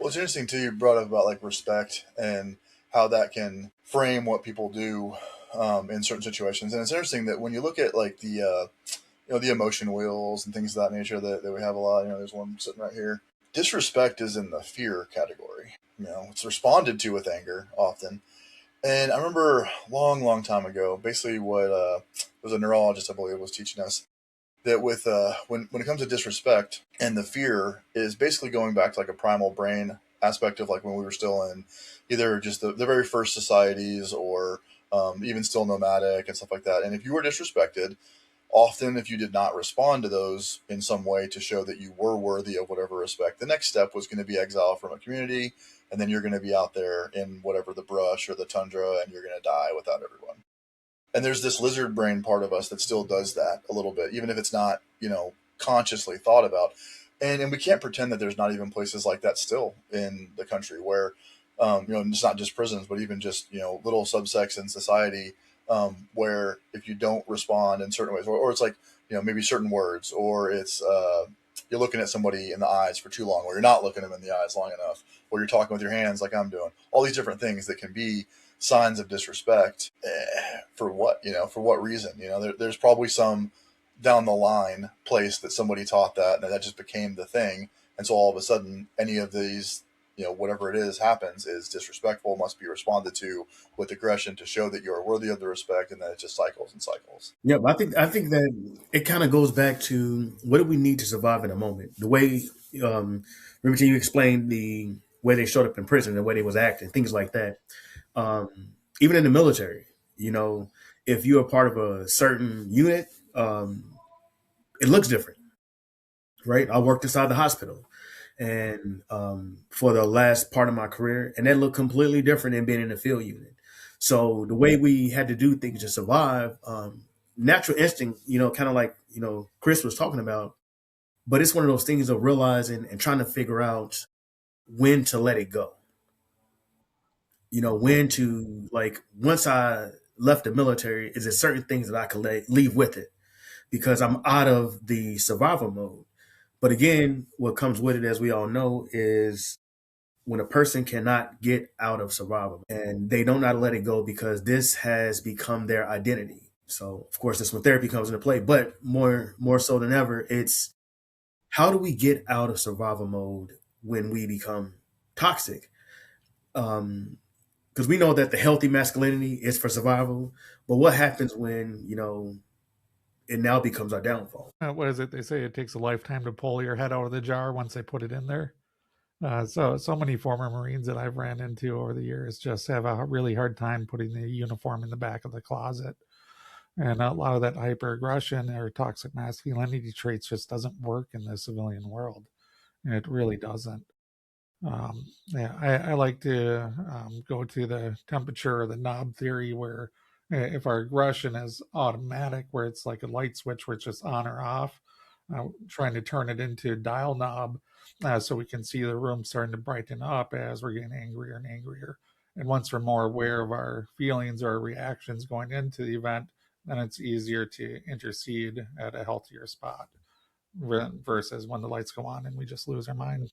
it's interesting too. You brought up about like respect and how that can frame what people do in certain situations. And it's interesting that when you look at like the emotion wheels and things of that nature that we have a lot. There's one sitting right here. Disrespect is in the fear category. It's responded to with anger often. And I remember a long, long time ago, basically what was a neurologist, I believe, was teaching us that with when it comes to disrespect and the fear is basically going back to like a primal brain aspect of like when we were still in either just the very first societies or even still nomadic and stuff like that. And if you were disrespected, often if you did not respond to those in some way to show that you were worthy of whatever respect, the next step was going to be exile from a community, and then you're going to be out there in whatever the brush or the tundra, and you're going to die without everyone. And there's this lizard brain part of us that still does that a little bit, even if it's not, consciously thought about. And we can't pretend that there's not even places like that still in the country where, it's not just prisons, but even just, little subsects in society where if you don't respond in certain ways, or it's like, maybe certain words, or it's, you're looking at somebody in the eyes for too long, or you're not looking them in the eyes long enough, or you're talking with your hands like I'm doing, all these different things that can be signs of disrespect for what for what reason there's probably some down the line place that somebody taught that and that just became the thing, and so all of a sudden any of these whatever it is happens is disrespectful, must be responded to with aggression to show that you're worthy of the respect, and then it just cycles and cycles. Yeah, but I think that it kind of goes back to what do we need to survive in a moment. The way remember you explained the way they showed up in prison, the way they was acting, things like that. Um, Even in the military, if you're a part of a certain unit, it looks different, right? I worked inside the hospital, and for the last part of my career, and that looked completely different than being in the field unit. So the way we had to do things to survive, natural instinct, kind of like Chris was talking about, but it's one of those things of realizing and trying to figure out when to let it go. When to, like, once I left the military, is there certain things that I could leave with it because I'm out of the survival mode. But again, what comes with it, as we all know, is when a person cannot get out of survival and they don't know how to let it go because this has become their identity. So of course that's when therapy comes into play. But more so than ever, it's how do we get out of survival mode when we become toxic? Because we know that the healthy masculinity is for survival, but what happens when it now becomes our downfall? What is it? They say it takes a lifetime to pull your head out of the jar once they put it in there. So many former Marines that I've ran into over the years just have a really hard time putting the uniform in the back of the closet. And a lot of that hyperaggression or toxic masculinity traits just doesn't work in the civilian world. It really doesn't. Yeah, I like to go to the temperature or the knob theory, where if our aggression is automatic, where it's like a light switch where it's just on or off, trying to turn it into a dial knob so we can see the room starting to brighten up as we're getting angrier and angrier. And once we're more aware of our feelings or our reactions going into the event, then it's easier to intercede at a healthier spot versus when the lights go on and we just lose our mind.